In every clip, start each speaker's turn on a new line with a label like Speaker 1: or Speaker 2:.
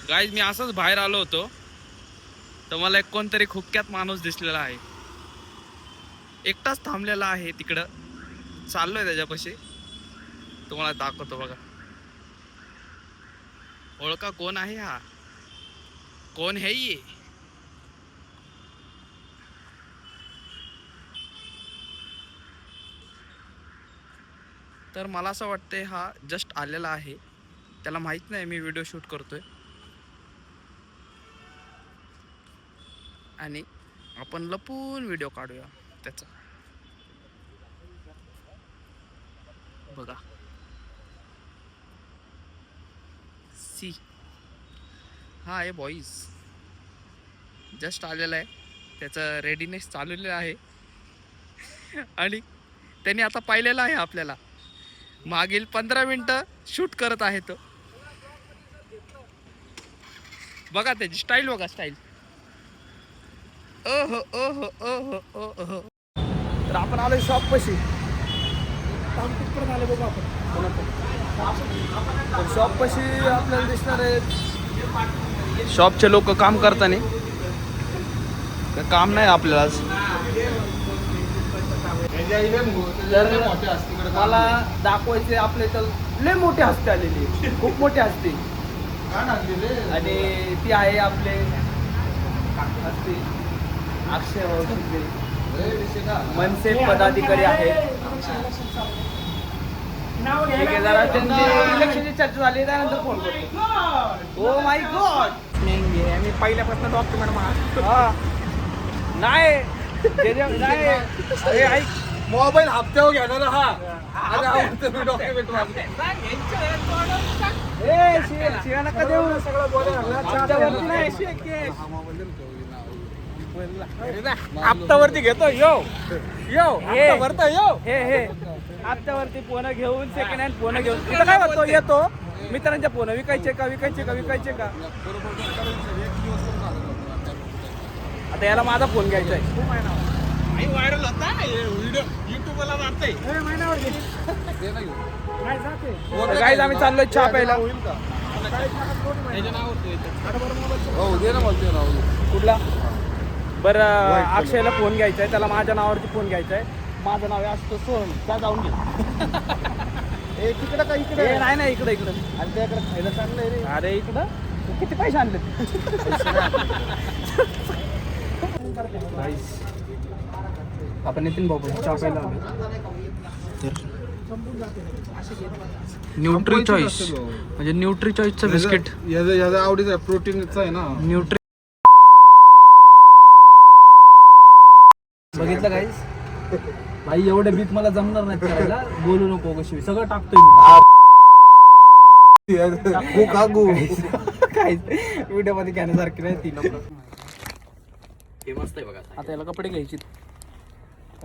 Speaker 1: Guys मी असंच बाहेर आलो होतो तर मला एक कोणतरी खुक्यात माणूस दिसलेला आहे. एकटाच थांबलेला आहे तिकडं. चाललोय त्याच्यापाशी, तुम्हाला दाखवतो बघा. ओळखा कोण आहे हा? कोण है ये? तर मला असं वाटतंय हा जस्ट आलेला आहे. त्याला माहित नाही मी व्हिडिओ शूट करतोय आणि आपण लपून व्हिडिओ काढूया त्याचा. बघा सी, हा आहे बॉईज. जस्ट आलेला आहे, त्याचं रेडीनेस चालवलेलं आहे आणि त्यांनी आता पाहिलेलं आहे आपल्याला. मागील 15 मिनिटं शूट करत आहे तो. बघा त्याची स्टाईल, बघा स्टाईल. ओहो ओहो ओहो ओहो. तर आपण आलोय शॉप पाशी. आलो बघू आपण शॉप पाशी. आपल्याला दिसणार आहे शॉपचे लोक काम करताना. काम नाही आपल्याला आज. मला दाखवायचे आपले तर लय मोठे हस्ते आलेली, खूप मोठे हस्ते. आणि ती आहे आपले हस्ते अक्षय मनसे पदाधिकारी आहेत. ठीक आहे, जरा त्यांची इलेक्शनची चर्चा झाली त्यानंतर फोन करतो. ओ माय गॉड, मी पहिल्यापासून डॉक्युमेंट नाही ऐक,
Speaker 2: मोबाईल हप्त्यावर घेणार हा. डॉक्युमेंट
Speaker 1: शिव्या नका देऊ.
Speaker 2: हप्त्यावरती घेतो यो भरतो यो.
Speaker 1: हे हप्त्यावरती फोन घेऊन सेकंड हँड फोन घेऊन तिथं काय होतो, येतो मित्रांच्या फोन विकायचे का विकायचे का विकायचे का. आता याला माझा फोन घ्यायचा आहे.
Speaker 2: व्हायरल होता व्हिडिओ युट्यूबला मारते.
Speaker 1: गाईज आम्ही चाललोय चहा प्यायला. कुठला? बरं, अक्षयला फोन घ्यायचा आहे, त्याला माझ्या नावावरती फोन घ्यायचा आहे. माझं नाव आहे असतो सोहम. त्या जाऊन घे.
Speaker 2: तिकडं का इकडे?
Speaker 1: नाही नाही, इकडं इकडं.
Speaker 2: आणि त्याकडे खायला चांगलं आहे रे.
Speaker 1: अरे इकडं तू किती पैसे आणले? आपण नितीन भाऊ चहा प्यायला तर न्यूट्री चॉईस म्हणजे न्यूट्री चॉईसचं बिस्किट.
Speaker 2: याचा आवडीचा प्रोटीनचा आहे ना
Speaker 1: न्यूट्री. बघितलं गाईस, भाई एवढे बीत मला जमणार नाही करायला. बोलू नको कशी, सगळं टाकतोय काय व्हिडिओ मध्ये घेण्यासारखी नाही ती. हे मस्त आहे बघा. आता याला कपडे घ्यायचे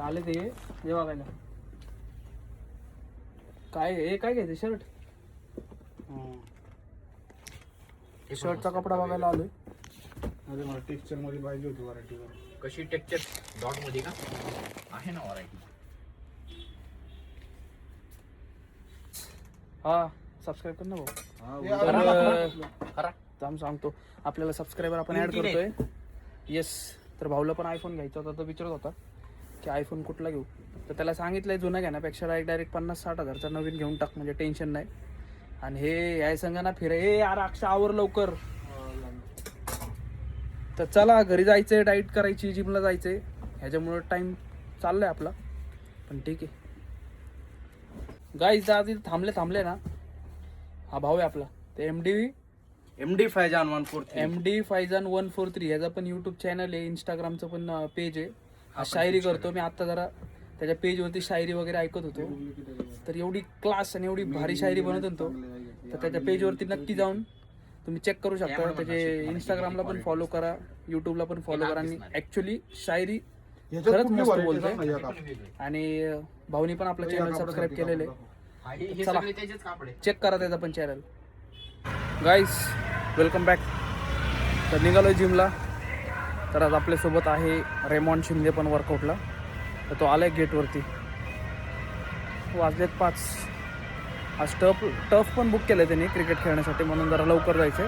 Speaker 1: आले ते हे बघायला. काय हे काय घ्यायचं? शर्ट. शर्टचा कपडा बघायला आलोय.
Speaker 2: अरे मला टेक्स्चर मध्ये पाहिजे होती व्हरायटी.
Speaker 1: कशी टेक्स्चर? डॉट मध्ये का आहे ना व्हरायटी? हा, सबस्क्राईब कर ना भाऊ. करा सांगतो आपल्याला सबस्क्रायबर आपण ऍड करतोय. येस. तर भाऊला पण आयफोन घ्यायचा होता, तो विचारत होता की आयफोन कुठला घेऊ. तर त्याला सांगितलंय जुना घेण्यापेक्षा डायरेक्ट 50-60 हजारचा नवीन घेऊन टाक, म्हणजे टेन्शन नाही. आणि हे याय संग ना फिर. हे यार अक्षा आवर लवकर. तर चला घरी जायचंय, डाईट करायची, जिमला जायचंय. ह्याच्यामुळं टाइम चाललाय आपला, पण ठीक आहे. गाईज आज थांबले ना, हा भाऊ आहे आपला, ते
Speaker 2: MD फैजान
Speaker 1: 143 ह्याचा पण यूट्यूब चॅनल आहे, इंस्टाग्रामचं पण पेज आहे. हा शायरी करतो. मी आता जरा त्याच्या पेजवरती शायरी वगैरे ऐकत होतो. तर एवढी क्लास आणि एवढी भारी शायरी बनवतो तो. तर त्याच्या पेजवरती नक्की जाऊन तुम्ही चेक करू शकता. त्याचे इंस्टाग्रामला पण फॉलो करा, यूट्यूबला पण फॉलो करा. आणि ऍक्च्युली शायरी खरंच मस्त बोलतोय. आणि भाऊनी पण आपलं चॅनल सबस्क्राईब केलेलं आहे. चला चेक करा त्याचा पण चॅनल. गाईस वेलकम बॅक. तर निघालोय जिमला. तर आज आपल्यासोबत आहे रेमॉन शिंदे पण वर्कआउटला. तर तो आलाय गेटवरती. वाजलेत 5. आज टफ पण बुक केलं त्यांनी क्रिकेट खेळण्यासाठी, म्हणून जरा लवकर जायचं.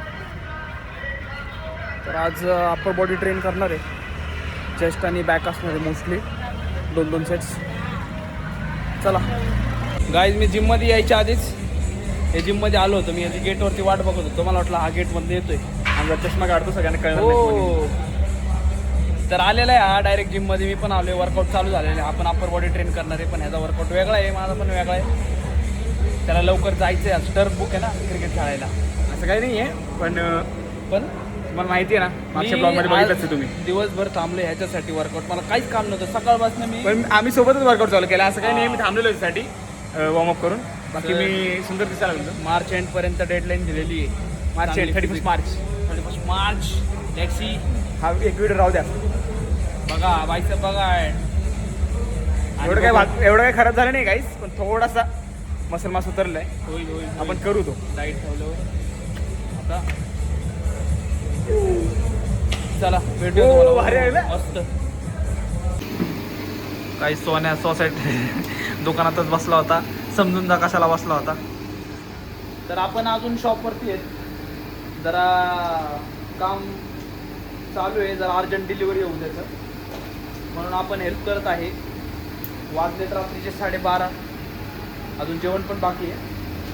Speaker 1: तर आज अप्पर बॉडी ट्रेन करणार आहे. चेस्ट आणि बॅक असणार आहे मोस्टली, 2-2 सेट्स. चला गाईज, मी जिममध्ये यायच्या आधीच हे जिममध्ये आलो होतो. मी याची गेटवरती वाट बघत होतो. मला वाटलं हा गेटमध्ये येतोय.
Speaker 2: आमचा चष्मा काढतो सगळ्यांना कळणार
Speaker 1: हो, तर आलेला आहे हा डायरेक्ट जिममध्ये. मी पण आलो आहे. वर्कआउट चालू झालेलं आहे. आपण अप्पर बॉडी ट्रेन करणार आहे, पण ह्याचा वर्कआउट वेगळा आहे, माझा पण वेगळा आहे. त्याला लवकर जायचं आहे. आज टर्फ बुक आहे ना क्रिकेट खेळायला.
Speaker 2: असं काही नाही आहे, पण
Speaker 1: पण
Speaker 2: तुम्हाला माहिती आहे ना, मागच्या
Speaker 1: मी
Speaker 2: ब्लॉगमध्ये बघितलंच
Speaker 1: आज
Speaker 2: आहे तुम्ही.
Speaker 1: दिवसभर थांबले ह्याच्यासाठी. वर्कआउट मला काहीच काम नव्हतं सकाळपासून. मी
Speaker 2: पण आम्ही सोबतच वर्कआउट चालू केलं. असं काही नाही, मी थांबलेलो याच्यासाठी वॉर्मअप करून. बाकी मी सुंदर दिसायला लागलो.
Speaker 1: मार्च एंडपर्यंत डेडलाईन दिलेली आहे.
Speaker 2: मार्च 31 मार्च.
Speaker 1: 31 मार्च टॅक्सी.
Speaker 2: हा एक व्हिडिओ राहू द्या.
Speaker 1: बघा बाईचं बघा.
Speaker 2: एवढं काही खराब झालं नाही काहीच, पण थोडासा मसल मास उतरलाय.
Speaker 1: होईल
Speaker 2: आपण करू तो
Speaker 1: डाईट ठेवल्यावर. आता चला भेटूया
Speaker 2: हो,
Speaker 1: तुम्हाला.
Speaker 2: भारी आहे ना?
Speaker 1: मस्त. काही सोन्या सोसायटी दुकानातच बसला होता. समजून जा कशाला बसला होता. तर आपण अजून शॉपवरती आहेत. जरा काम चालू आहे. जरा अर्जंट डिलिव्हरी होऊ द्यायचं म्हणून आपण हेल्प करत आहे. वाजलेत रात्रीचे 12:30. अजून जेवण पण बाकी आहे.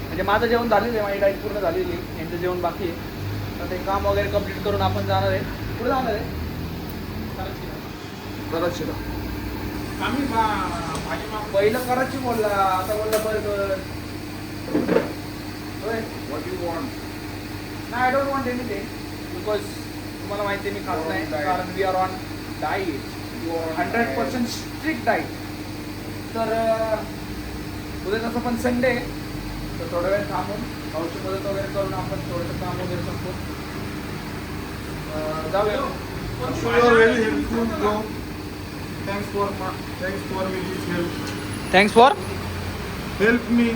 Speaker 1: म्हणजे माझं जेवण झालेलं आहे, माझी डाईट पूर्ण झालेली आहे. यांचं जेवण बाकी आहे. तर ते काम वगैरे कंप्लीट करून आपण जाणार आहे. कुठे जाणार आहे?
Speaker 2: करायचं.
Speaker 1: पहिलं करायची बोलला, आता बोलला बर्गर. नाही, I don't want anything because तुम्हाला माहिती आहे मी खात नाही. कारण we are on diet, 100% strict diet. तर उद्या तसं पण संडे, तर थोडा वेळ थांबून पाऊसची मदत वगैरे करून आपण थोडंसं काम वगैरे संपवून जाऊया.
Speaker 2: You are very helpful, bro. Thanks for me this help.
Speaker 1: Thanks for
Speaker 2: Help me.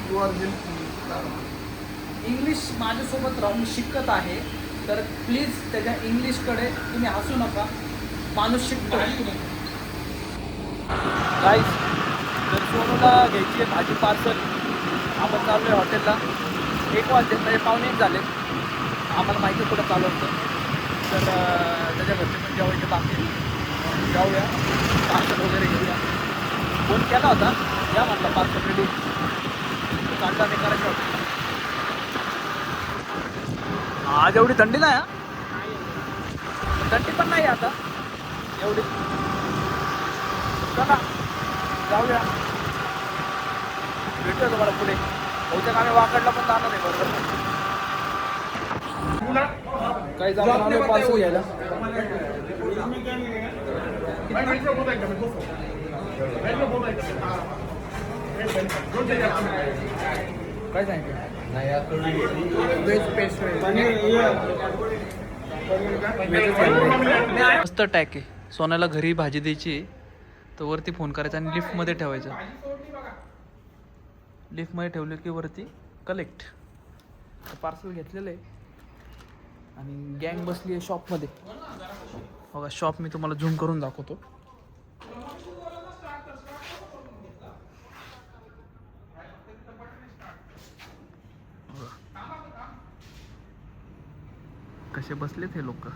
Speaker 2: You are helping me.
Speaker 1: English माझ्यासोबत राहून शिकत आहे, तर प्लीज त्याच्या इंग्लिशकडे तुम्ही हसू नका. माणूस शिकतो. गाईस, तर सोनूला घ्यायची आहे भाजी पार्सल. आपण चाललो आहे हॉटेलला. 1 वाजले, म्हणजे 1:45 झाले. आम्हाला माहिती आहे कुठं चालू असतं. तर त्याच्या घरचे पण जेवायचे बाकी आहे. जाऊया, पार्सल वगैरे घेऊया. फोन केला होता, या म्हटलं पार्सल रेडी. चांगला नाही करायचं होतं. आज एवढी थंडी नाही हा. थंडी पण नाही आता एवढी. चला जाऊया, भेटूया तुम्हाला पुढे. बहुतेक आम्ही वाकडला पण जाणार आहे. बरोबर काही जाणार पार्सल घ्यायला. काय सांगितलं? मस्त टॅक आहे. सोन्याला घरी भाजी द्यायची, तर वरती फोन करायचा आणि लिफ्टमध्ये ठेवायचं. लिफ्टमध्ये ठेवलं की वरती कलेक्ट. पार्सल घेतलेलं आहे आणि गँग बसली आहे शॉपमध्ये. बघा शॉप मी तुम्हाला झूम करून दाखवतो. कसे बसलेत हे लोक.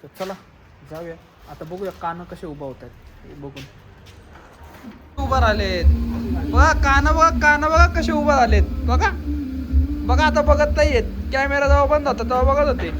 Speaker 1: तर चला जाऊया आता. बघूया कानं कसे उभा होत आहेत बघून. उभा राहिलेत बघा. कानं बघा कसे उभा राहिलेत. बघा आता बघत नाहीयेत. कॅमेरा जेव्हा बंद होता तेव्हा बघत होते.